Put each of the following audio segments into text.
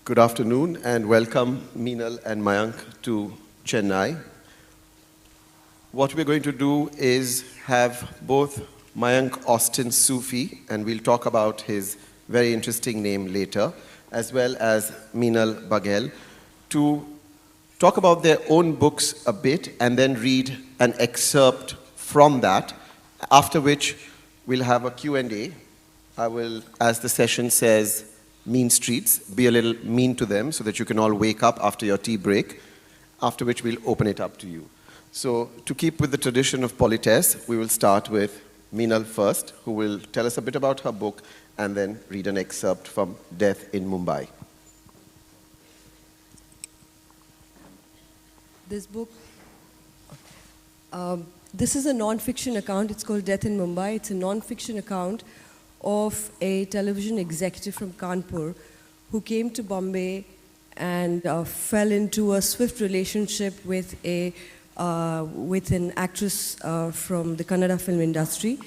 Good afternoon and welcome Meenal and Mayank to Chennai. What we're going to do is have both Mayank Austin Sufi, and we'll talk about his very interesting name later, as well as Meenal Baghel, to talk about their own books a bit and then read an excerpt from that, after which we'll have a Q&A. I will, as the session says, mean streets, be a little mean to them so that you can all wake up after your tea break, after which we'll open it up to you. So to keep with the tradition of politesse, we will start with Meenal first, who will tell us a bit about her book and then read an excerpt from Death in Mumbai. This book, this is a non-fiction account. It's called Death in Mumbai. It's a non-fiction account of a television executive from Kanpur who came to Bombay and fell into a swift relationship with an actress from the Kannada film industry.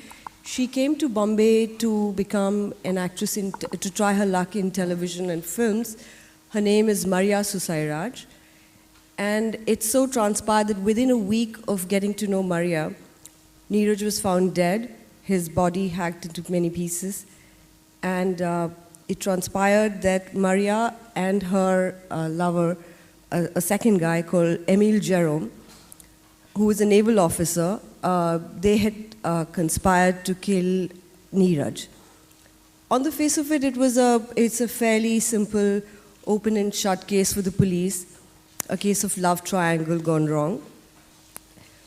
She came to Bombay to become an actress, to try her luck in television and films. Her name is Maria Susairaj. And it so transpired that within a week of getting to know Maria, Neeraj was found dead, his body hacked into many pieces. And it transpired that Maria and her lover, a second guy called Emile Jerome, who was a naval officer, they had conspired to kill Neeraj. On the face of it, it's a fairly simple open and shut case for the police, a case of love triangle gone wrong.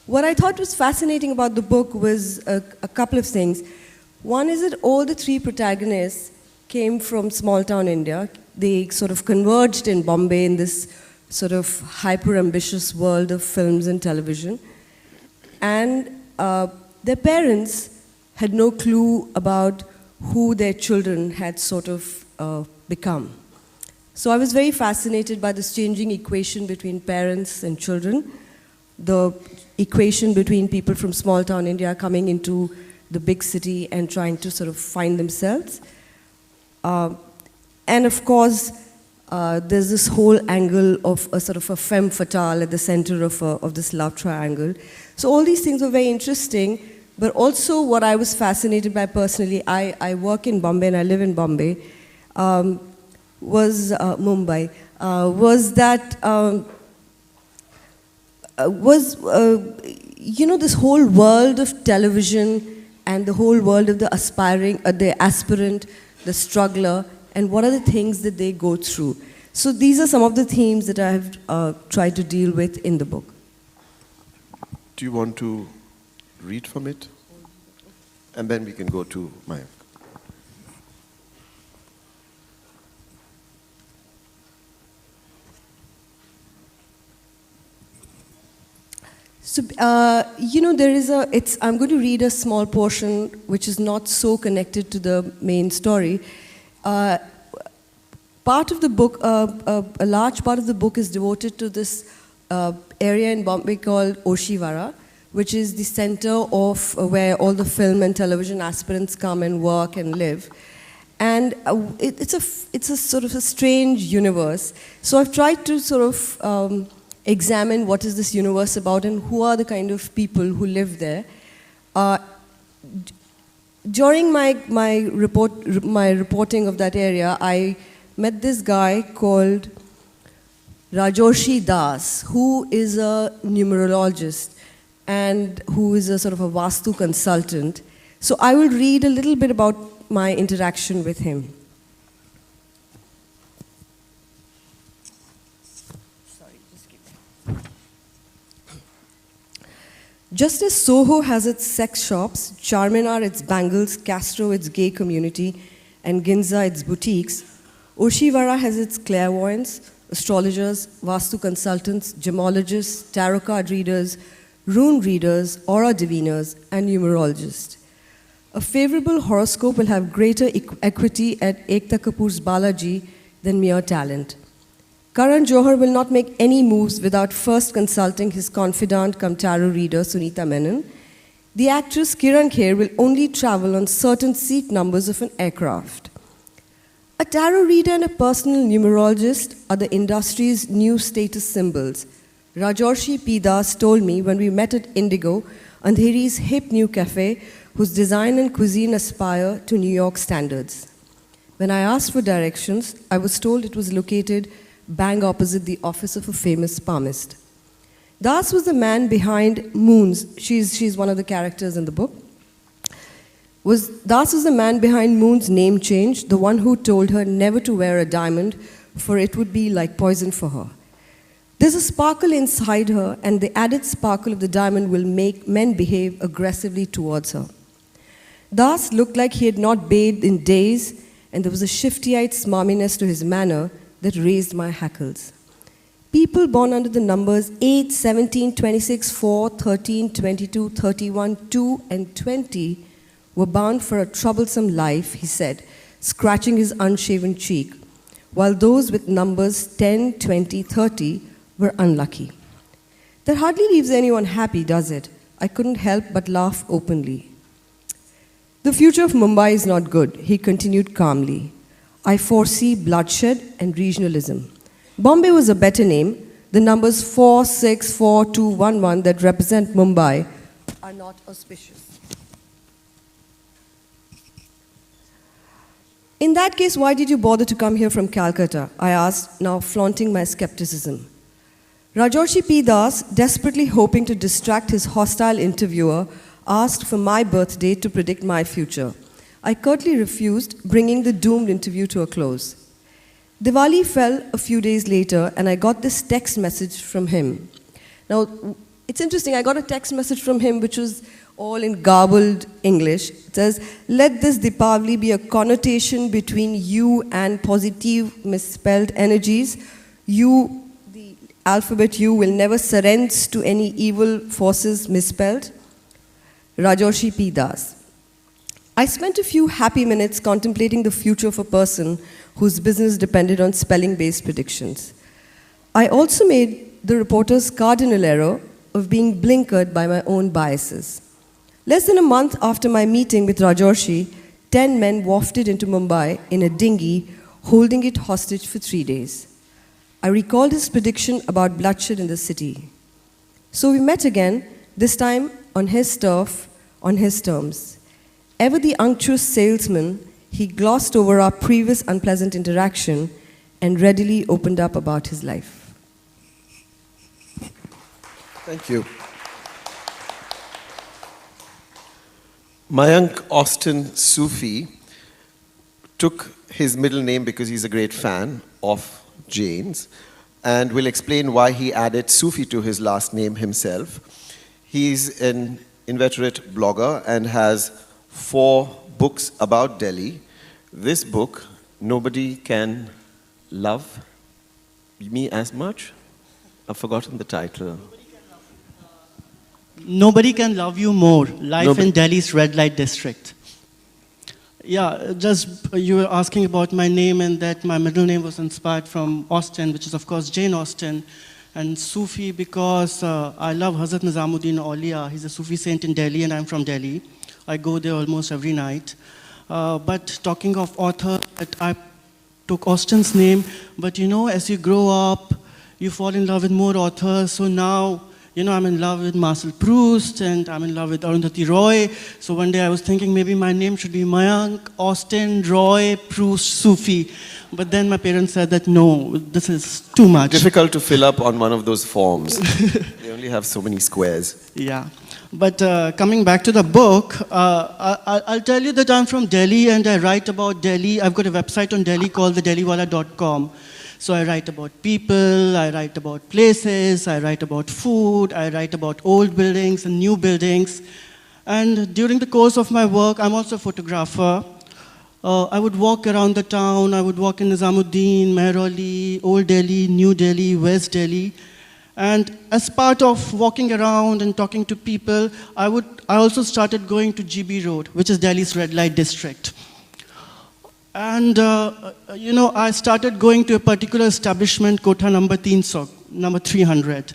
What I thought was fascinating about the book was a couple of things. One is that all the three protagonists came from small town India. They sort of converged in Bombay in this sort of hyper-ambitious world of films and television. And their parents had no clue about who their children had sort of become. So I was very fascinated by this changing equation between parents and children, the equation between people from small town India coming into the big city and trying to sort of find themselves. And of course, there's this whole angle of a sort of a femme fatale at the center of this love triangle. So all these things were very interesting, but also what I was fascinated by personally, I work in Bombay and I live in Bombay, was Mumbai, was that, this whole world of television and the whole world of the aspirant, the struggler, and what are the things that they go through. So these are some of the themes that I have tried to deal with in the book. Do you want to read from it? And then we can go to Mayank. So, I'm going to read a small portion which is not so connected to the main story. Part of the book, a large part of the book is devoted to this area in Bombay called Oshiwara, which is the center of where all the film and television aspirants come and work and live. And it's a sort of a strange universe. So I've tried to sort of examine what is this universe about and who are the kind of people who live there. During my reporting of that area, I met this guy called Rajoshi Das, who is a numerologist and who is a sort of a Vastu consultant. So I will read a little bit about my interaction with him. Just as Soho has its sex shops, Charminar its bangles, Castro its gay community, and Ginza its boutiques, Oshiwara has its clairvoyants, astrologers, Vastu consultants, gemologists, tarot card readers, rune readers, aura diviners, and numerologists. A favorable horoscope will have greater equity at Ekta Kapoor's Balaji than mere talent. Karan Johar will not make any moves without first consulting his confidant cum tarot reader Sunita Menon. The actress Kiran Kher will only travel on certain seat numbers of an aircraft. A tarot reader and a personal numerologist are the industry's new status symbols. Rajarshi P. Das told me when we met at Indigo, Andheri's hip new cafe, whose design and cuisine aspire to New York standards. When I asked for directions, I was told it was located bang opposite the office of a famous palmist. Das was the man behind Moons. She's one of the characters in the book. Das was the man behind Moon's name change, the one who told her never to wear a diamond, for it would be like poison for her. There's a sparkle inside her, and the added sparkle of the diamond will make men behave aggressively towards her. Das looked like he had not bathed in days, and there was a shifty-eyed smarminess to his manner that raised my hackles. People born under the numbers 8, 17, 26, 4, 13, 22, 31, 2, and 20 were bound for a troublesome life, he said, scratching his unshaven cheek, while those with numbers 10, 20, 30 were unlucky. That hardly leaves anyone happy, does it? I couldn't help but laugh openly. The future of Mumbai is not good, he continued calmly. I foresee bloodshed and regionalism. Bombay was a better name. The numbers 4, 6, 4, 2, 1, 1 that represent Mumbai are not auspicious. In that case, why did you bother to come here from Calcutta? I asked, now flaunting my skepticism. Rajarshi P. Das, desperately hoping to distract his hostile interviewer, asked for my birthday to predict my future. I curtly refused, bringing the doomed interview to a close. Diwali fell a few days later, and I got this text message from him. Now, it's interesting, I got a text message from him which was all in garbled English. It says, let this Deepavali be a connotation between you and positive misspelled energies. You, the alphabet U, will never surrender to any evil forces misspelled. Rajarshi P. Das. I spent a few happy minutes contemplating the future of a person whose business depended on spelling-based predictions. I also made the reporter's cardinal error of being blinkered by my own biases. Less than a month after my meeting with Rajarshi, 10 men wafted into Mumbai in a dinghy, holding it hostage for 3 days. I recalled his prediction about bloodshed in the city. So we met again, this time on his turf, on his terms. Ever the unctuous salesman, he glossed over our previous unpleasant interaction and readily opened up about his life. Thank you. Mayank Austin Sufi took his middle name because he's a great fan of Jains, and will explain why he added Sufi to his last name himself. He's an inveterate blogger and has 4 books about Delhi. This book, Nobody Can Love Me As Much? I've forgotten the title. Nobody Can Love You More, Life in Delhi's Red Light District. Yeah, just you were asking about my name and that my middle name was inspired from Austen, which is of course Jane Austen, and Sufi because I love Hazrat Nizamuddin Auliya. He's a Sufi saint in Delhi and I'm from Delhi. I go there almost every night. But talking of author, I took Austen's name, but you know, as you grow up, you fall in love with more authors, so now you know, I'm in love with Marcel Proust and I'm in love with Arundhati Roy. So one day I was thinking maybe my name should be Mayank, Austin, Roy, Proust, Sufi. But then my parents said that no, this is too much. Difficult to fill up on one of those forms. They only have so many squares. Yeah. But coming back to the book, I'll tell you that I'm from Delhi and I write about Delhi. I've got a website on Delhi called thedelhiwala.com. So I write about people, I write about places, I write about food, I write about old buildings and new buildings. And during the course of my work, I'm also a photographer. I would walk around the town, I would walk in Nizamuddin, Mehrauli, Old Delhi, New Delhi, West Delhi. And as part of walking around and talking to people, I also started going to GB Road, which is Delhi's red light district. And, you know, I started going to a particular establishment, Kotha number 300, number 300.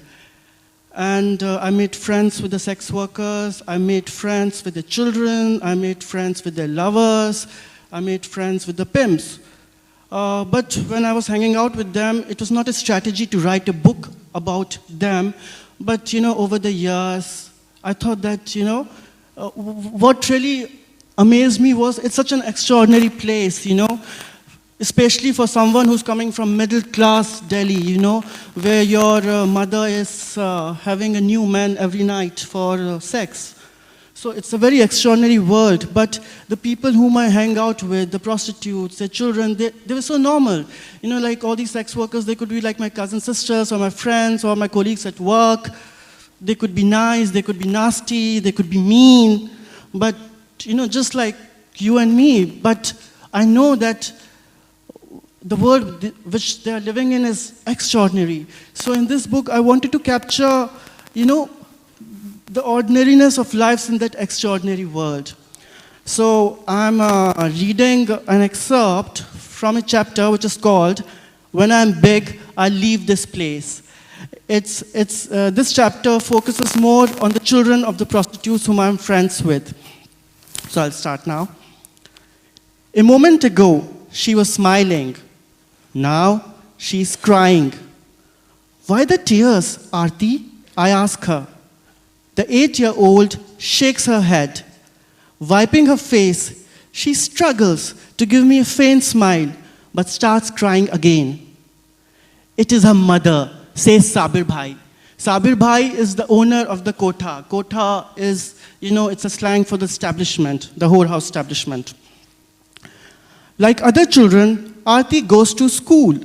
And I made friends with the sex workers, I made friends with the children, I made friends with their lovers, I made friends with the pimps. But when I was hanging out with them, it was not a strategy to write a book about them. But, over the years, I thought that, what really amazed me was it's such an extraordinary place, especially for someone who's coming from middle class Delhi, where your mother is having a new man every night for sex. So it's a very extraordinary world, but the people whom I hang out with, the prostitutes, the children, they were so normal. Like all these sex workers, they could be like my cousin sisters or my friends or my colleagues at work. They could be nice, they could be nasty, they could be mean, but, just like you and me. But I know that the world which they are living in is extraordinary. So in this book, I wanted to capture, the ordinariness of lives in that extraordinary world. So I'm reading an excerpt from a chapter which is called "When I'm Big, I'll Leave This Place." This chapter focuses more on the children of the prostitutes whom I'm friends with. So I'll start now. A moment ago, she was smiling. Now she's crying. Why the tears, Aarti? I ask her. The 8-year-old shakes her head. Wiping her face, she struggles to give me a faint smile, but starts crying again. It is her mother, says Sabir Bhai. Sabir Bhai is the owner of the kotha. Kotha is, it's a slang for the establishment, the whorehouse establishment. Like other children, Aarti goes to school,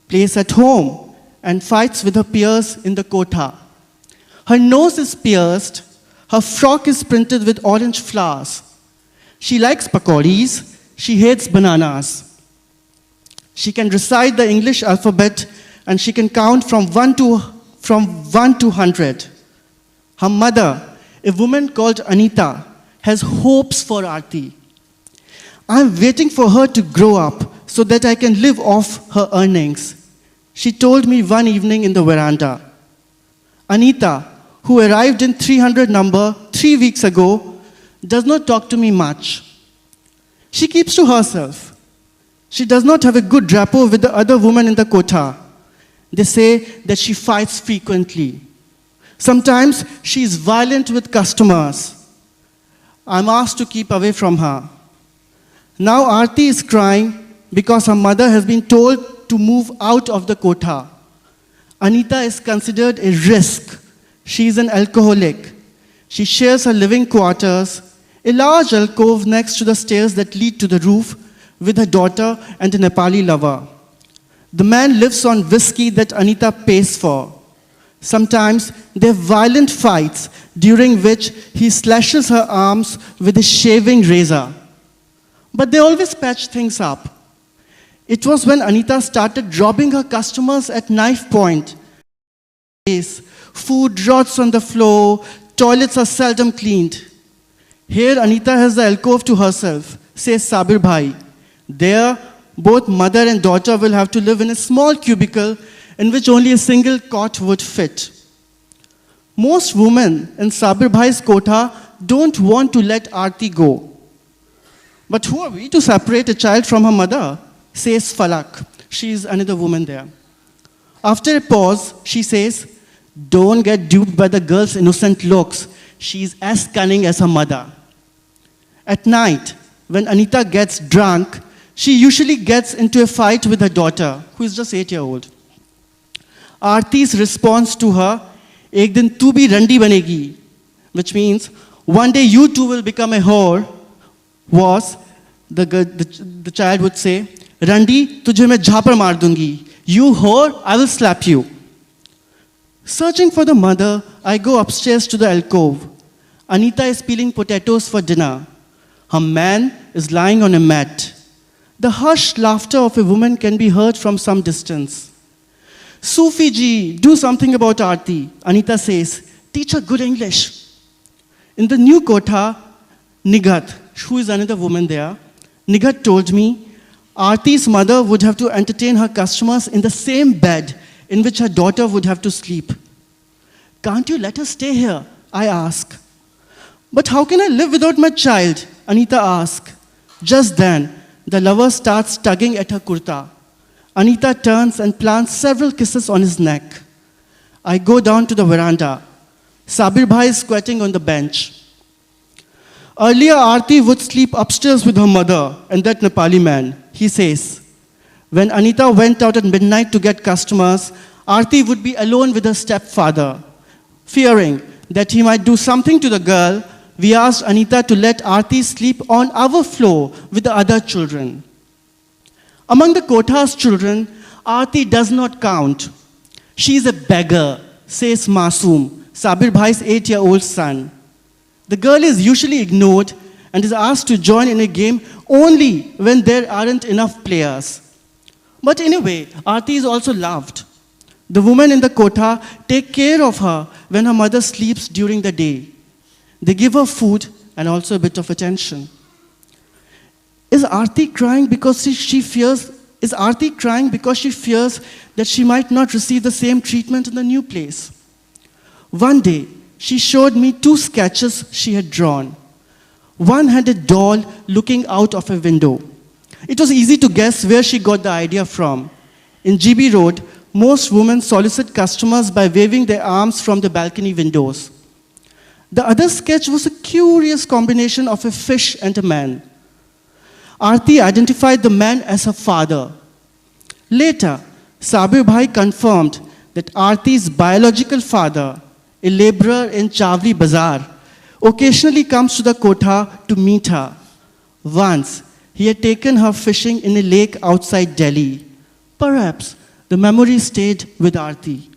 plays at home, and fights with her peers in the kotha. Her nose is pierced, her frock is printed with orange flowers. She likes pakoris, she hates bananas. She can recite the English alphabet and she can count from 1 to 100. Her mother, a woman called Anita, has hopes for Aarti. I'm waiting for her to grow up so that I can live off her earnings. She told me one evening in the veranda. Anita, who arrived in 300 number 3 weeks ago, does not talk to me much. She keeps to herself. She does not have a good rapport with the other women in the kotha. They say that she fights frequently. Sometimes she is violent with customers. I'm asked to keep away from her. Now Aarti is crying because her mother has been told to move out of the kotha. Anita is considered a risk. She is an alcoholic. She shares her living quarters, a large alcove next to the stairs that lead to the roof, with her daughter and a Nepali lover. The man lives on whiskey that Anita pays for. Sometimes they have violent fights, during which he slashes her arms with a shaving razor. But they always patch things up. It was when Anita started robbing her customers at knife point. Food rots on the floor, toilets are seldom cleaned. Here Anita has the alcove to herself, says Sabir Bhai. There, both mother and daughter will have to live in a small cubicle in which only a single cot would fit. Most women in Sabir Bhai's kotha don't want to let Aarti go. But who are we to separate a child from her mother, says Falak. She is another woman there. After a pause, she says, don't get duped by the girl's innocent looks. She is as cunning as her mother. At night, when Anita gets drunk, she usually gets into a fight with her daughter, who is just 8-year-old. Aarti's response to her, "Ek din tu bhi randi banegi," which means, one day you too will become a whore, was, the child would say, "Randi, tujhe main jhapar maar dungi. You whore, I will slap you." Searching for the mother, I go upstairs to the alcove. Anita is peeling potatoes for dinner. Her man is lying on a mat. The hushed laughter of a woman can be heard from some distance. "Sufi ji, do something about Aarti," Anita says. "Teach her good English." In the new kotha, Nighat, who is another woman there, Nighat told me Aarti's mother would have to entertain her customers in the same bed in which her daughter would have to sleep. "Can't you let her stay here?" I ask. "But how can I live without my child?" Anita asks. Just then, the lover starts tugging at her kurta. Anita turns and plants several kisses on his neck. I go down to the veranda. Sabir Bhai is squatting on the bench. Earlier, Aarti would sleep upstairs with her mother and that Nepali man, he says. When Anita went out at midnight to get customers, Aarti would be alone with her stepfather. Fearing that he might do something to the girl, we asked Anita to let Aarti sleep on our floor with the other children. Among the Kotha's children, Aarti does not count. She is a beggar, says Masoom, Sabir Bhai's 8-year-old son. The girl is usually ignored and is asked to join in a game only when there aren't enough players. But anyway, Aarti is also loved. The women in the Kotha take care of her when her mother sleeps during the day. They give her food and also a bit of attention. Is Aarti crying because she fears that she might not receive the same treatment in the new place? One day, she showed me 2 sketches she had drawn. One had a doll looking out of a window. It was easy to guess where she got the idea from. In GB Road, most women solicit customers by waving their arms from the balcony windows. The other sketch was a curious combination of a fish and a man. Aarti identified the man as her father. Later, Sabir Bhai confirmed that Aarti's biological father, a laborer in Chavli Bazaar, occasionally comes to the Kotha to meet her. Once, he had taken her fishing in a lake outside Delhi. Perhaps the memory stayed with Aarti.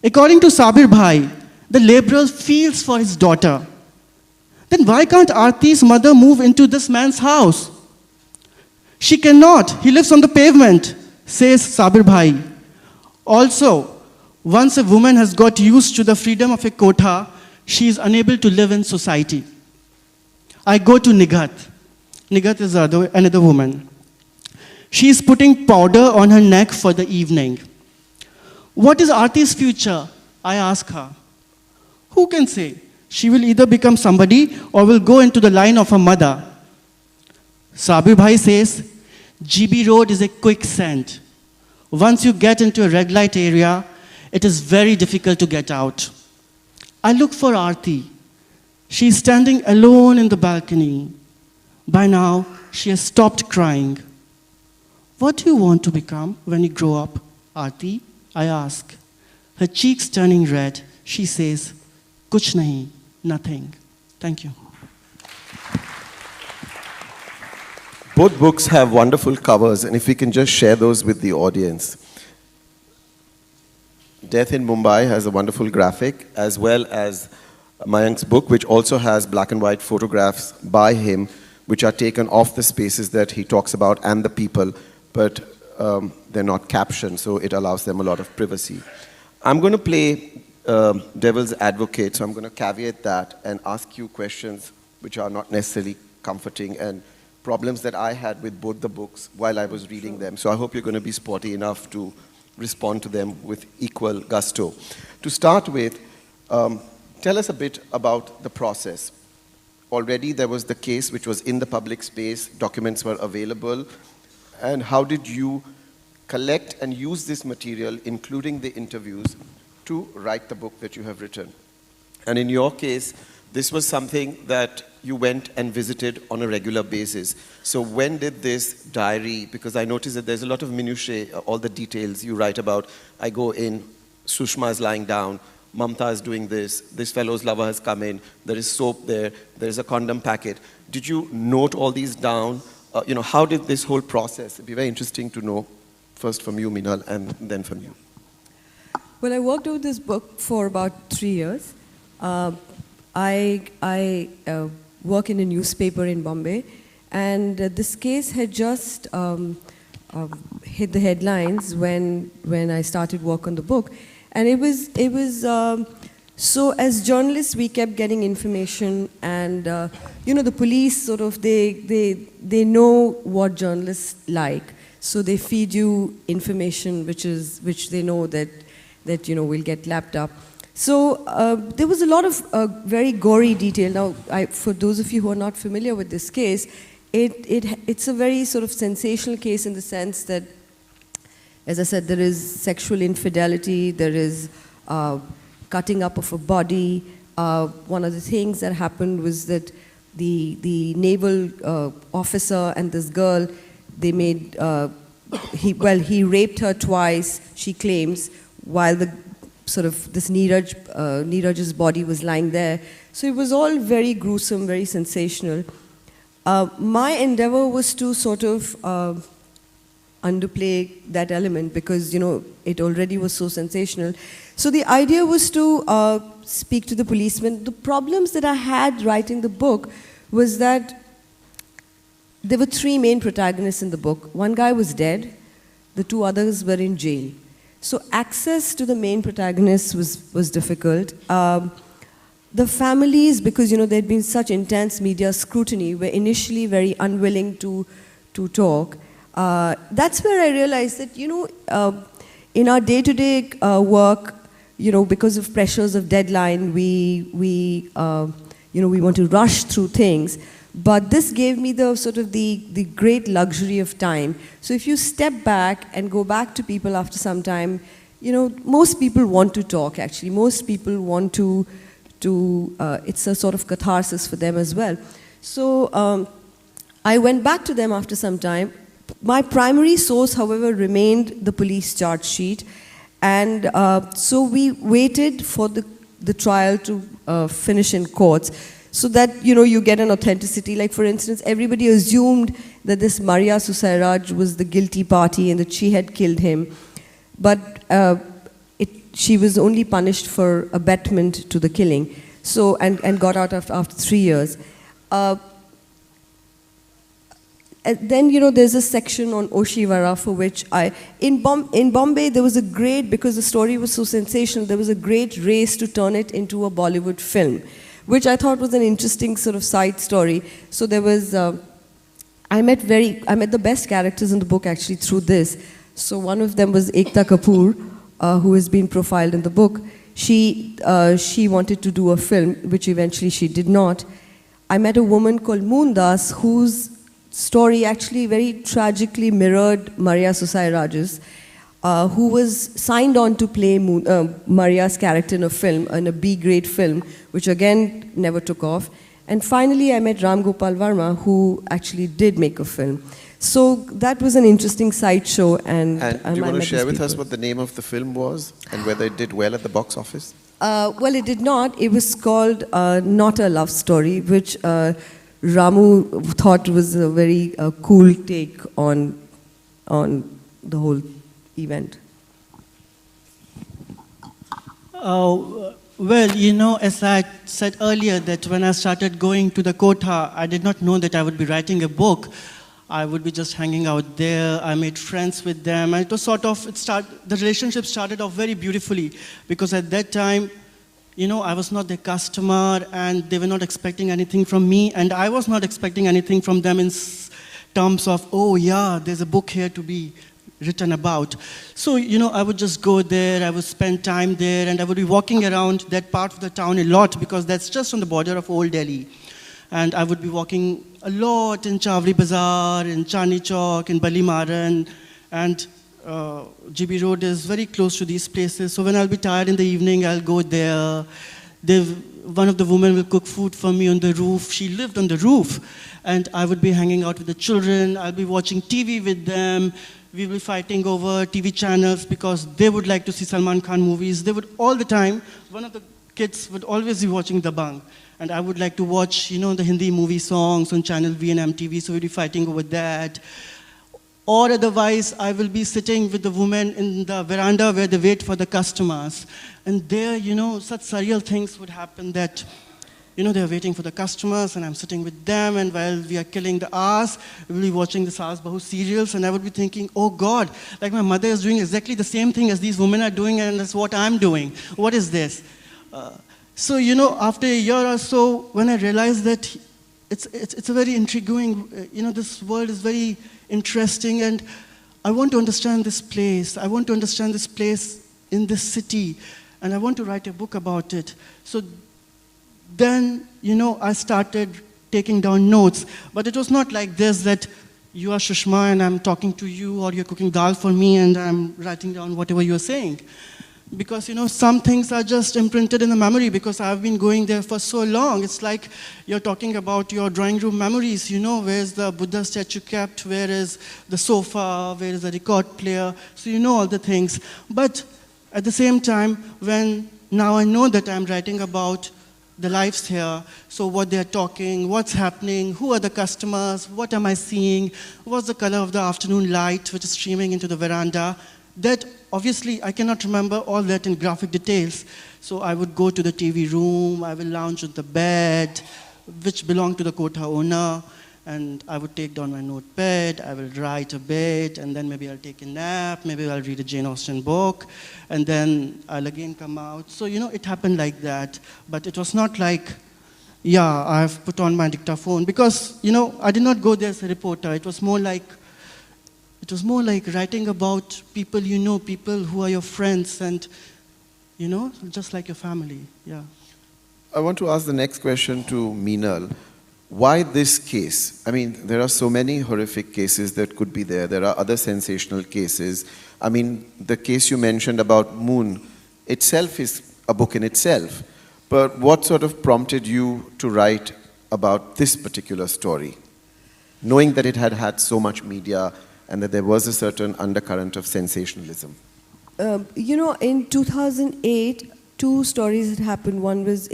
According to Sabir Bhai, the laborer feels for his daughter. Then why can't Aarti's mother move into this man's house? She cannot. He lives on the pavement, says Sabir Bhai. Also, once a woman has got used to the freedom of a Kotha, she is unable to live in society. I go to Nighat. Nighat is another woman. She is putting powder on her neck for the evening. What is Aarti's future? I ask her. Who can say? She will either become somebody or will go into the line of her mother. Sabir Bhai says, GB Road is a quicksand. Once you get into a red light area, it is very difficult to get out. I look for Aarti. She is standing alone in the balcony. By now, she has stopped crying. What do you want to become when you grow up, Aarti? I ask. Her cheeks turning red, she says, Kuch nahi, nothing. Thank you. Both books have wonderful covers, and if we can just share those with the audience. Death in Mumbai has a wonderful graphic, as well as Mayank's book, which also has black and white photographs by him, which are taken off the spaces that he talks about and the people, but they're not captioned, so it allows them a lot of privacy. I'm going to play devil's advocate, so I'm going to caveat that and ask you questions which are not necessarily comforting and problems that I had with both the books while I was reading them. So I hope you're going to be sporty enough to respond to them with equal gusto. To start with, tell us a bit about the process. Already there was the case which was in the public space, documents were available, and how did you collect and use this material, including the interviews, to write the book that you have written? And in your case, this was something that you went and visited on a regular basis. So when did this diary, because I noticed that there's a lot of minutiae, all the details you write about, I go in, Sushma is lying down, Mamta is doing this fellow's lover has come in, there is soap there, there's a condom packet. Did you note all these down? How did this whole process? It'd be very interesting to know, first from you, Meenal, and then from you. Well, I worked on this book for about 3 years. I work in a newspaper in Bombay, and this case had just hit the headlines when I started work on the book, and it was so as journalists we kept getting information, and the police sort of they know what journalists like, so they feed you information which they know that will get lapped up. So there was a lot of very gory detail. Now, for those of you who are not familiar with this case, it's a very sort of sensational case in the sense that, as I said, there is sexual infidelity, there is cutting up of a body. One of the things that happened was that the naval officer and this girl, they made, he raped her twice, she claims, while the sort of this Neeraj's body was lying there. So it was all very gruesome, very sensational. My endeavor was to sort of underplay that element because, you know, it already was so sensational. So the idea was to speak to the policeman. The problems that I had writing the book was that there were three main protagonists in the book. One guy was dead, the two others were in jail. So access to the main protagonist was difficult. The families, because, you know, there had been such intense media scrutiny, were initially very unwilling to talk. That's where I realized that, you know, in our day-to-day work, you know, because of pressures of deadline, we want to rush through things. But this gave me the sort of the great luxury of time. So if you step back and go back to people after some time, you know, most people want to talk, actually. Most people want to it's a sort of catharsis for them as well. So I went back to them after some time. My primary source, however, remained the police charge sheet. And so we waited for the trial to finish in courts so that, you know, you get an authenticity. Like, for instance, everybody assumed that this Maria Susairaj was the guilty party and that she had killed him. But she was only punished for abetment to the killing, so and got out after 3 years. Then, you know, there's a section on Oshiwara for which in Bombay there was a great, because the story was so sensational, there was a great race to turn it into a Bollywood film, which I thought was an interesting sort of side story. So there was, I met the best characters in the book actually through this. So one of them was Ekta Kapoor, who has been profiled in the book. She wanted to do a film, which eventually she did not. I met a woman called Moondas, whose story actually very tragically mirrored Maria Susairaj's, who was signed on to play Maria's character in a film, in a B-grade film, which again never took off. And finally, I met Ram Gopal Varma, who actually did make a film. So that was an interesting sideshow. And do you want to share with us what the name of the film was and whether it did well at the box office? Well, it did not. It was called Not a Love Story, which Ramu thought was a very cool take on the whole event. Well, you know, as I said earlier, that when I started going to the Kotha, I did not know that I would be writing a book. I would be just hanging out there. I made friends with them. And it was sort of, the relationship started off very beautifully because at that time, you know, I was not their customer and they were not expecting anything from me. And I was not expecting anything from them in terms of, oh yeah, there's a book here to be written about. So, you know, I would just go there, I would spend time there, and I would be walking around that part of the town a lot because that's just on the border of Old Delhi. And I would be walking a lot in Chavri Bazaar, in Chandni Chowk, in Bali Maran, and GB Road is very close to these places. So when I'll be tired in the evening, I'll go there. One of the women will cook food for me on the roof. She lived on the roof. And I would be hanging out with the children. I'll be watching TV with them. We will be fighting over TV channels because they would like to see Salman Khan movies. They would all the time, one of the kids would always be watching Dabangg. And I would like to watch, you know, the Hindi movie songs on Channel V and MTV, so we'd be fighting over that. Or otherwise, I will be sitting with the women in the veranda where they wait for the customers. And there, you know, such surreal things would happen that, you know, they're waiting for the customers and I'm sitting with them, and while we are killing the hours, we'll be watching the Saas Bahu serials, and I would be thinking, oh God, like my mother is doing exactly the same thing as these women are doing, and that's what I'm doing. What is this? So, you know, after a year or so, when I realized that it's a very intriguing, you know, this world is very interesting, and I want to understand this place. I want to understand this place in this city, and I want to write a book about it. So then, you know, I started taking down notes. But it was not like this, that you are Sushma and I'm talking to you, or you're cooking dal for me and I'm writing down whatever you're saying. Because, some things are just imprinted in the memory because I've been going there for so long. It's like you're talking about your drawing room memories, where's the Buddha statue kept, where is the sofa, where is the record player, so you know all the things. But at the same time, when now I know that I'm writing about the lives here, so what they're talking, what's happening, who are the customers, what am I seeing, what's the color of the afternoon light which is streaming into the veranda, that obviously I cannot remember all that in graphic details. So I would go to the TV room, I will lounge on the bed, which belonged to the kotha owner, and I would take down my notepad, I will write a bit, and then maybe I'll take a nap, maybe I'll read a Jane Austen book, and then I'll again come out. So, it happened like that. But it was not like, I've put on my dictaphone, because, I did not go there as a reporter. It was more like writing about people people who are your friends and, just like your family, yeah. I want to ask the next question to Meenal. Why this case? I mean, there are so many horrific cases that could be there. There are other sensational cases. I mean, the case you mentioned about Moon itself is a book in itself. But what sort of prompted you to write about this particular story, knowing that it had had so much media and that there was a certain undercurrent of sensationalism? In 2008, two stories had happened. One was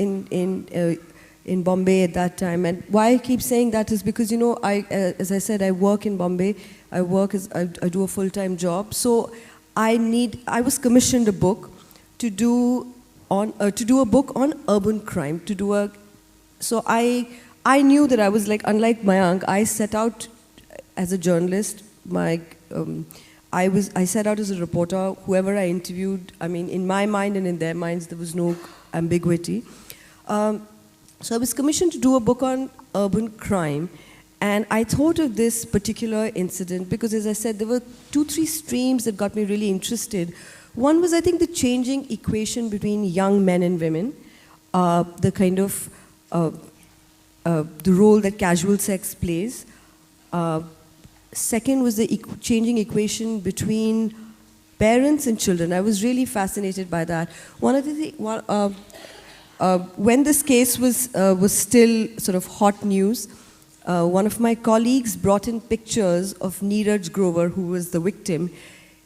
in Bombay at that time. And why I keep saying that is because, as I said, I work in Bombay. I do a full-time job. So I was commissioned a book to do a book on urban crime. So I knew that I was unlike Mayank, I set out as a journalist. I set out as a reporter. Whoever I interviewed, in my mind and in their minds, there was no ambiguity. So I was commissioned to do a book on urban crime, and I thought of this particular incident because, as I said, there were 2-3 streams that got me really interested. One was, I think, the changing equation between young men and women, the kind of the role that casual sex plays. Second was the changing equation between parents and children. I was really fascinated by that. One of the when this case was still sort of hot news, one of my colleagues brought in pictures of Neeraj Grover, who was the victim,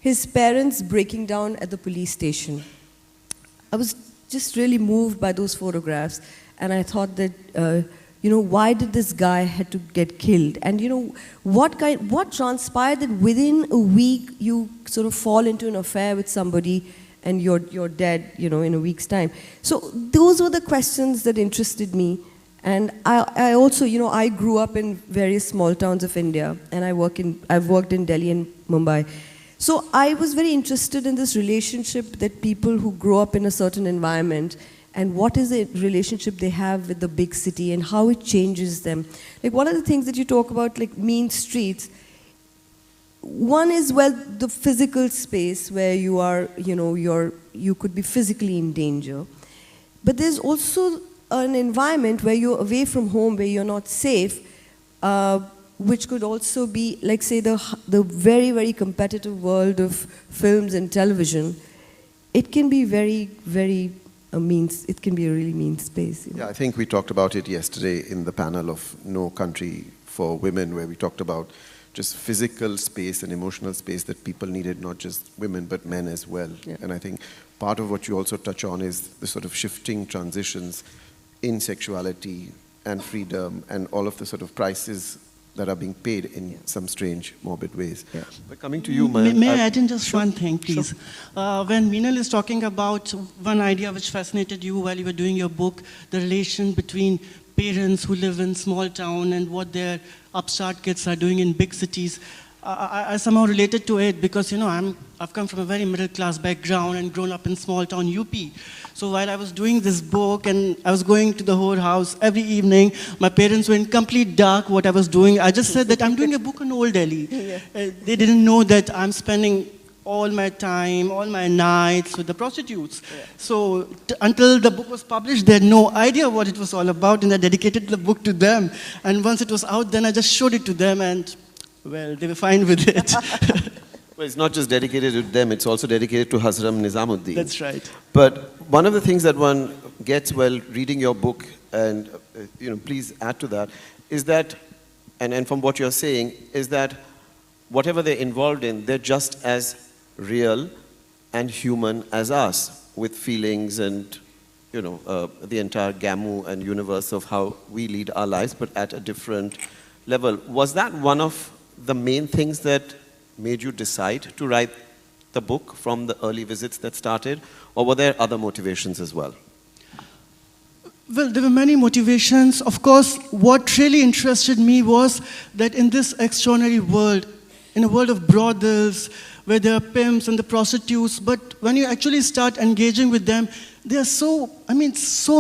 his parents breaking down at the police station. I was just really moved by those photographs, and I thought that, why did this guy had to get killed? And what transpired that within a week you sort of fall into an affair with somebody and you're dead, in a week's time. So those were the questions that interested me. And I also, I grew up in various small towns of India, and I've worked in Delhi and Mumbai. So I was very interested in this relationship that people who grow up in a certain environment, and what is the relationship they have with the big city and how it changes them. Like, one of the things that you talk about, like mean streets, one is, the physical space where you are, you could be physically in danger. But there's also an environment where you're away from home, where you're not safe, which could also be, like, say, the very, very competitive world of films and television. It can be very, very it can be a really mean space. Yeah, I think we talked about it yesterday in the panel of No Country for Women, where we talked about just physical space and emotional space that people needed, not just women, but men as well. Yeah. And I think part of what you also touch on is the sort of shifting transitions in sexuality and freedom and all of the sort of prices that are being paid in some strange, morbid ways. Yeah. But coming to you, Mayank. May I add in just one thing, please? Sure. When Meenal is talking about one idea which fascinated you while you were doing your book, the relation between parents who live in small town and what their upstart kids are doing in big cities, I somehow related to it because, I've come from a very middle class background and grown up in small town UP. So while I was doing this book and I was going to the whorehouse every evening, my parents were in complete dark what I was doing. I just said that I'm doing a book on Old Delhi. Yeah. They didn't know that I'm spending all my time, all my nights with the prostitutes. So until the book was published, they had no idea what it was all about, and I dedicated the book to them. And once it was out, then I just showed it to them, and well, they were fine with it. Well, it's not just dedicated to them, it's also dedicated to Hazram Nizamuddin. That's right. But one of the things that one gets while reading your book, and please add to that, is that, and from what you're saying, is that whatever they're involved in, they're just as real and human as us, with feelings and the entire gamut and universe of how we lead our lives, but at a different level. Was that one of the main things that made you decide to write the book from the early visits that started, or were there other motivations as well? Well, there were many motivations. Of course, what really interested me was that in this extraordinary world, in a world of brothels, where there are pimps and the prostitutes, but when you actually start engaging with them, they are so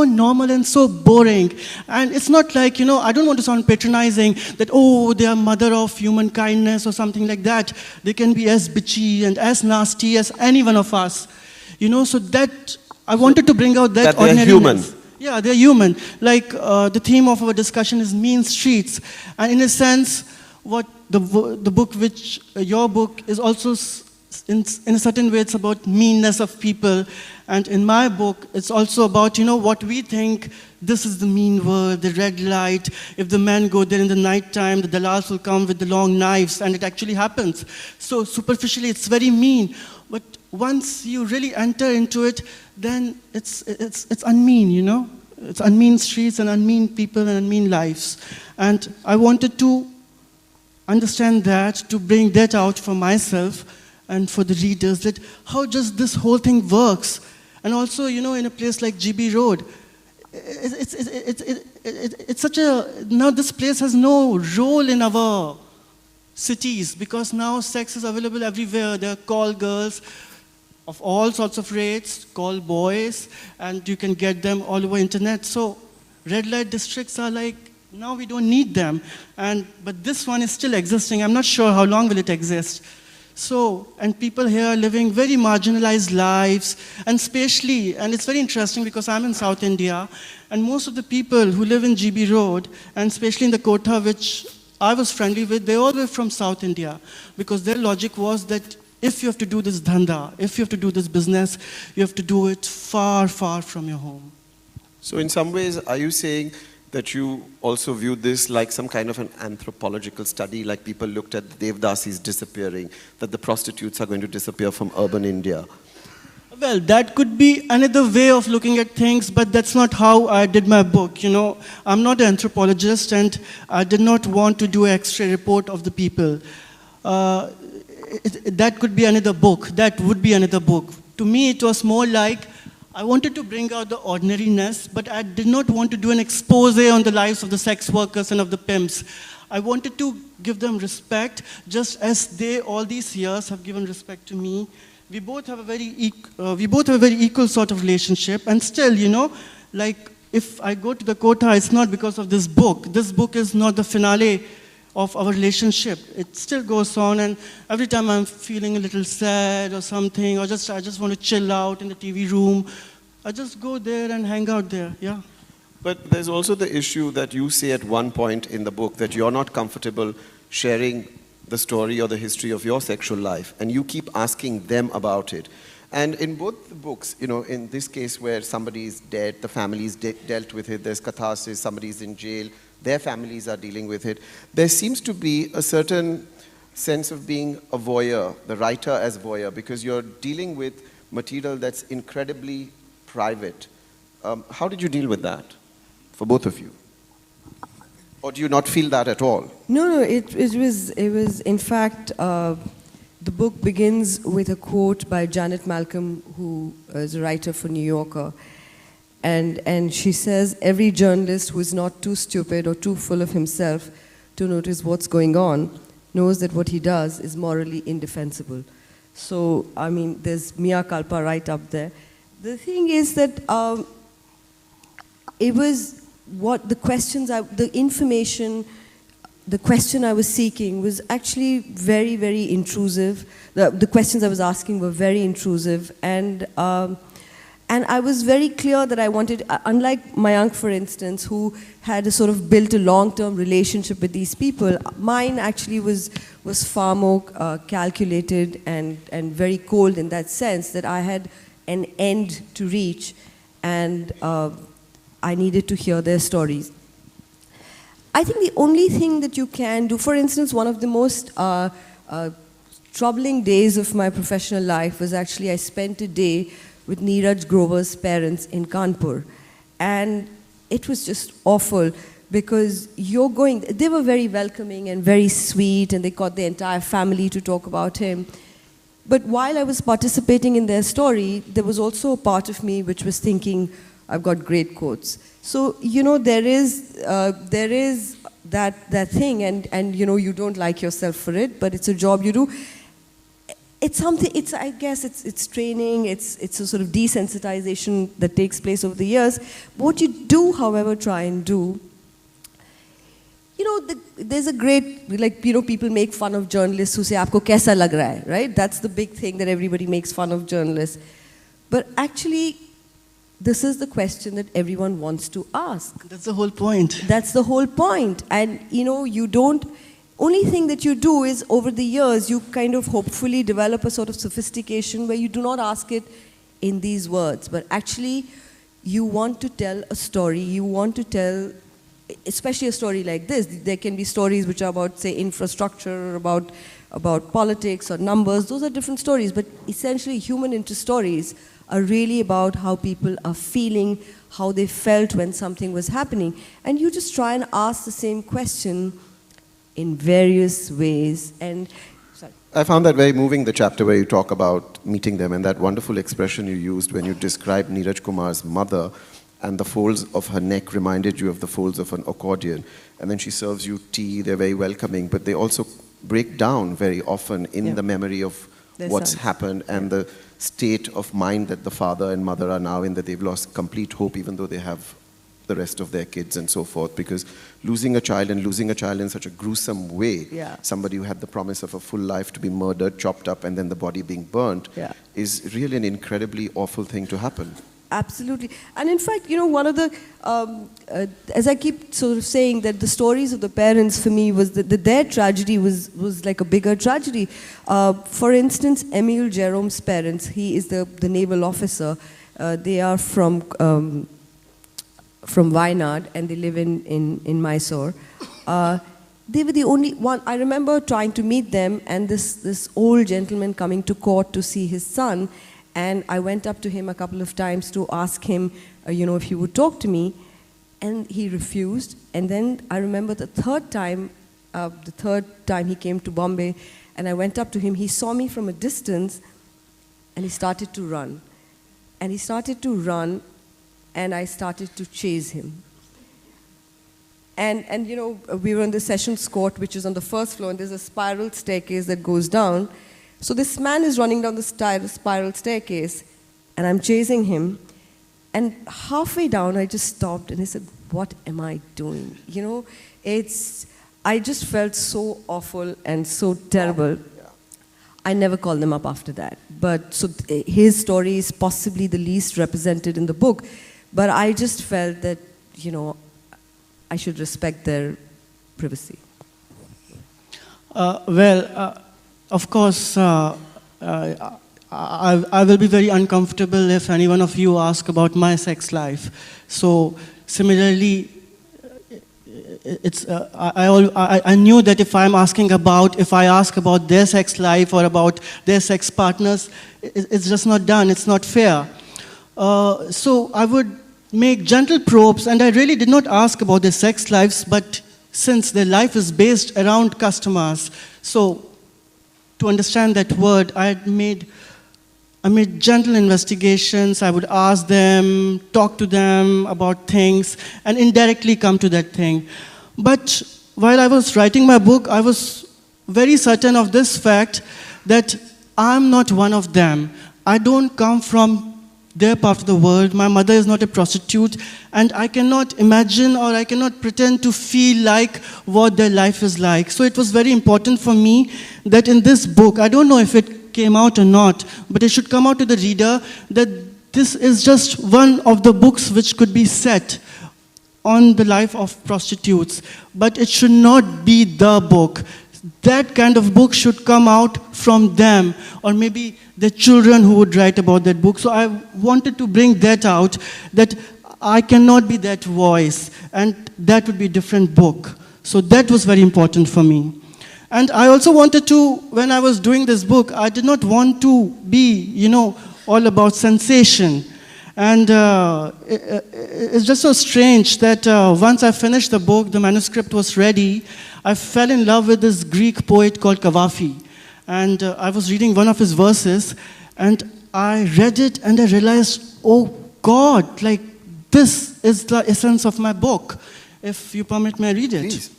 normal and so boring. And it's not like, I don't want to sound patronizing, that, oh, they are mother of human kindness or something like that. They can be as bitchy and as nasty as any one of us. So that, I wanted to bring out that they're human. Yeah, they're human. Like the theme of our discussion is mean streets. And in a sense, what the book, which your book, is also in a certain way, it's about meanness of people. And in my book, it's also about, what we think, this is the mean world, the red light. If the men go there in the night time, the dalals will come with the long knives, and it actually happens. So superficially, it's very mean. But once you really enter into it, then it's unmean, It's unmean streets and unmean people and unmean lives. And I wanted to understand that, to bring that out for myself and for the readers, that how just this whole thing works. And also, in a place like GB Road, it's such a, now this place has no role in our cities, because now sex is available everywhere. There are call girls of all sorts of rates, call boys, and you can get them all over internet. So red light districts are like, now we don't need them. But this one is still existing. I'm not sure how long will it exist. So, and people here are living very marginalized lives, and spatially, and it's very interesting because I'm in South India, and most of the people who live in GB Road, and especially in the Kotha, which I was friendly with, they all were from South India, because their logic was that if you have to do this dhanda, if you have to do this business, you have to do it far, far from your home. So in some ways, are you saying that you also view this like some kind of an anthropological study, like people looked at the Devdasis disappearing, that the prostitutes are going to disappear from urban India? Well, that could be another way of looking at things, but that's not how I did my book. I'm not an anthropologist, and I did not want to do an X-ray report of the people. That could be another book. That would be another book. To me, it was more like I wanted to bring out the ordinariness, but I did not want to do an expose on the lives of the sex workers and of the pimps. I wanted to give them respect, just as they all these years have given respect to me. We both have a very equal sort of relationship, and still, like if I go to the Kotha, it's not because of this book. This book is not the finale of our relationship. It still goes on, and every time I'm feeling a little sad or something, or I just want to chill out in the TV room, I just go there and hang out there, yeah. But there's also the issue that you say at one point in the book that you're not comfortable sharing the story or the history of your sexual life, and you keep asking them about it. And in both the books, in this case where somebody is dead, the family's dealt with it, there's catharsis, somebody's in jail, their families are dealing with it, there seems to be a certain sense of being a voyeur, the writer as voyeur, because you're dealing with material that's incredibly private. How did you deal with that, for both of you? Or do you not feel that at all? No, it was, in fact, the book begins with a quote by Janet Malcolm, who is a writer for New Yorker. And she says, every journalist who is not too stupid or too full of himself to notice what's going on knows that what he does is morally indefensible. So, there's Mia Culpa right up there. The thing is that it was what the questions, the information the question I was seeking was actually very, very intrusive. The questions I was asking were very intrusive, and I was very clear that I wanted, unlike Mayank, for instance, who had a sort of built a long-term relationship with these people, mine actually was far more calculated and very cold in that sense, that I had an end to reach, and I needed to hear their stories. I think the only thing that you can do, for instance, one of the most troubling days of my professional life was actually I spent a day with Neeraj Grover's parents in Kanpur. And it was just awful because they were very welcoming and very sweet, and they got the entire family to talk about him. But while I was participating in their story, there was also a part of me which was thinking, I've got great quotes. So, there is that thing, and you don't like yourself for it, but it's a job you do. It's something, I guess it's training, it's a sort of desensitization that takes place over the years. But what you do, however, try and do, there's a great, people make fun of journalists who say, aapko kaisa lag raha hai, right? That's the big thing that everybody makes fun of journalists. But actually, this is the question that everyone wants to ask. That's the whole point. That's the whole point. And, only thing that you do is, over the years, you kind of hopefully develop a sort of sophistication where you do not ask it in these words, but actually you want to tell a story. You want to tell, especially a story like this. There can be stories which are about, say, infrastructure, about politics or numbers. Those are different stories, but essentially human interest stories are really about how people are feeling, how they felt when something was happening. And you just try and ask the same question in various ways. And I found that very moving, the chapter where you talk about meeting them, and that wonderful expression you used when you described Neeraj Kumar's mother, and the folds of her neck reminded you of the folds of an accordion. And then she serves you tea, they're very welcoming, but they also break down very often in the memory of what's happened and the state of mind that the father and mother are now in, that they've lost complete hope even though they have the rest of their kids and so forth, because losing a child in such a gruesome way, somebody who had the promise of a full life to be murdered, chopped up, and then the body being burnt, is really an incredibly awful thing to happen. Absolutely. And in fact, one of the, as I keep sort of saying, that the stories of the parents for me was that their tragedy was like a bigger tragedy. For instance, Emile Jerome's parents, he is the naval officer. They are from Wayanad, and they live in Mysore. They were the only one. I remember trying to meet them, and this old gentleman coming to court to see his son. And I went up to him a couple of times to ask him, if he would talk to me, and he refused. And then I remember the third time he came to Bombay, and I went up to him. He saw me from a distance, and he started to run. And he started to run, and I started to chase him. And we were in the Sessions Court, which is on the first floor, and there's a spiral staircase that goes down. So this man is running down the spiral staircase, and I'm chasing him. And halfway down, I just stopped, and I said, what am I doing? I just felt so awful and so terrible. I never called them up after that. But so his story is possibly the least represented in the book. But I just felt that, I should respect their privacy. Of course, I will be very uncomfortable if any one of you ask about my sex life. So similarly, I knew that if I ask about their sex life or about their sex partners, it's just not done. It's not fair. So I would make gentle probes, and I really did not ask about their sex lives, but since their life is based around customers, so to understand that word, I made gentle investigations. I would ask them, talk to them about things, and indirectly come to that thing. But while I was writing my book, I was very certain of this fact that I'm not one of them. I don't come from their part of the world. My mother is not a prostitute, and I cannot imagine or I cannot pretend to feel like what their life is like. So it was very important for me that in this book, I don't know if it came out or not, but it should come out to the reader that this is just one of the books which could be set on the life of prostitutes, but it should not be the book. That kind of book should come out from them, or maybe the children who would write about that book. So I wanted to bring that out, that I cannot be that voice, and that would be a different book. So that was very important for me. And I also wanted to, when I was doing this book, I did not want to be, all about sensation. And it's just so strange that once I finished the book, the manuscript was ready, I fell in love with this Greek poet called Kavafi. And I was reading one of his verses, and I read it and I realized, oh God, like this is the essence of my book. If you permit me, I read it. Please.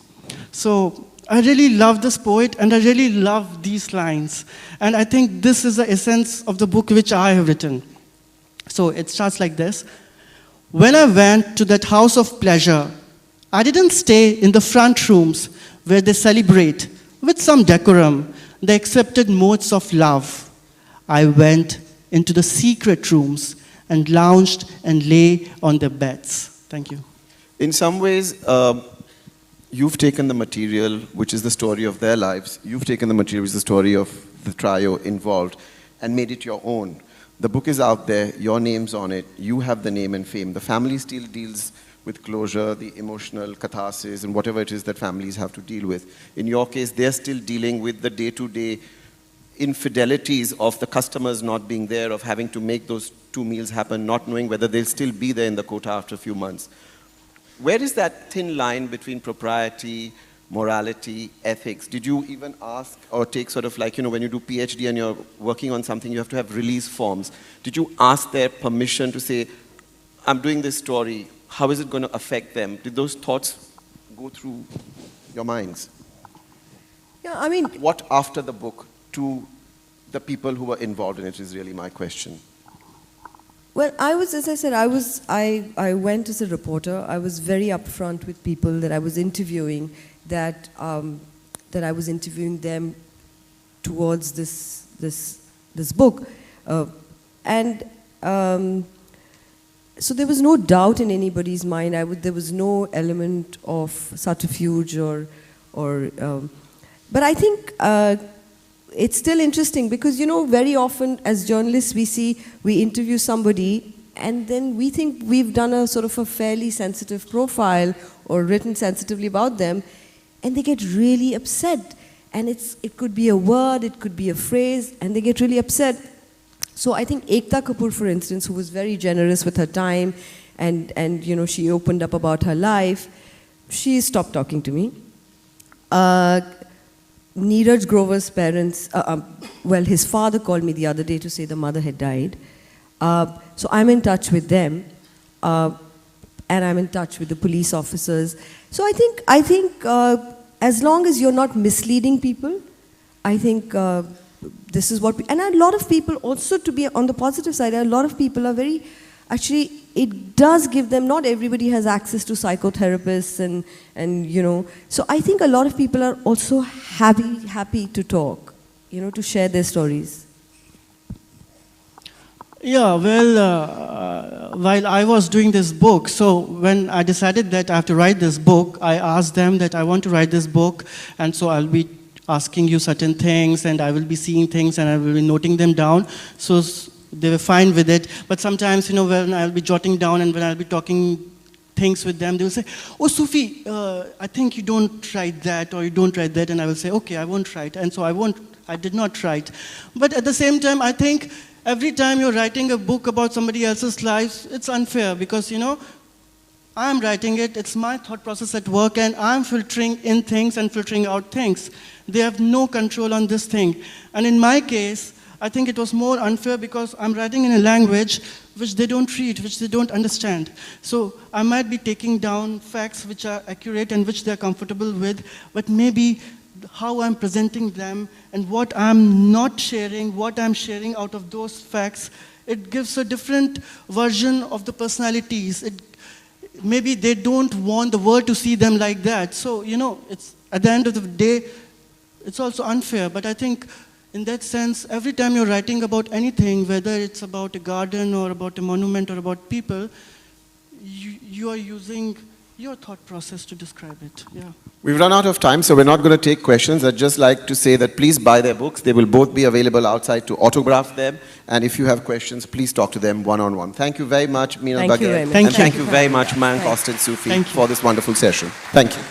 So I really love this poet, and I really love these lines. And I think this is the essence of the book which I have written. So it starts like this. When I went to that house of pleasure, I didn't stay in the front rooms where they celebrate with some decorum the accepted modes of love. I went into the secret rooms and lounged and lay on their beds. Thank you. In some ways, you've taken the material, which is the story of their lives, you've taken the material, which is the story of the trio involved, and made it your own. The book is out there, your name's on it, you have the name and fame. The family still deals with closure, the emotional catharsis, and whatever it is that families have to deal with. In your case, they're still dealing with the day-to-day infidelities of the customers not being there, of having to make those 2 meals happen, not knowing whether they'll still be there in the quota after a few months. Where is that thin line between propriety, morality, ethics? Did you even ask or take sort of like, when you do PhD and you're working on something, you have to have release forms. Did you ask their permission to say, I'm doing this story, how is it going to affect them? Did those thoughts go through your minds? Yeah, I mean, What after the book to the people who were involved in it is really my question. well, as I said, I went as a reporter. I was very upfront with people that I was interviewing, that I was interviewing them towards this book, so there was no doubt in anybody's mind. There was no element of subterfuge but I think it's still interesting because, very often as journalists we interview somebody and then we think we've done a sort of a fairly sensitive profile or written sensitively about them, and they get really upset. And it could be a word, it could be a phrase, and they get really upset. So I think Ekta Kapoor, for instance, who was very generous with her time and she opened up about her life, she stopped talking to me. Neeraj Grover's parents, his father called me the other day to say the mother had died. So I'm in touch with them, and I'm in touch with the police officers. So I think as long as you're not misleading people, I think this is what and a lot of people also, to be on the positive side, a lot of people are very, actually, it does give them, not everybody has access to psychotherapists and so I think a lot of people are also happy to talk, to share their stories. Yeah, well, while I was doing this book, so when I decided that I have to write this book, I asked them that I want to write this book, and so I'll be asking you certain things, and I will be seeing things, and I will be noting them down. So they were fine with it. But sometimes, when I'll be jotting down and when I'll be talking things with them, they'll say, oh, Sufi, I think you don't write that, or you don't write that. And I will say, okay, I won't write. And so I did not write. But at the same time, I think every time you're writing a book about somebody else's life, it's unfair because, I'm writing it, it's my thought process at work, and I'm filtering in things and filtering out things. They have no control on this thing. And in my case, I think it was more unfair because I'm writing in a language which they don't read, which they don't understand. So I might be taking down facts which are accurate and which they're comfortable with, but maybe how I'm presenting them and what I'm not sharing, what I'm sharing out of those facts it gives a different version of the personalities. Maybe they don't want the world to see them like that. So, it's at the end of the day, it's also unfair. But I think in that sense, every time you're writing about anything, whether it's about a garden or about a monument or about people, you are using your thought process to describe it. Yeah. We've run out of time, so we're not going to take questions. I'd just like to say that please buy their books. They will both be available outside to autograph them. And if you have questions, please talk to them one-on-one. Thank you very much, Meenal Thank you Bagher. very much. And Thank you. thank you very much, Mayank Austin Sufi, for this wonderful session. Thank you.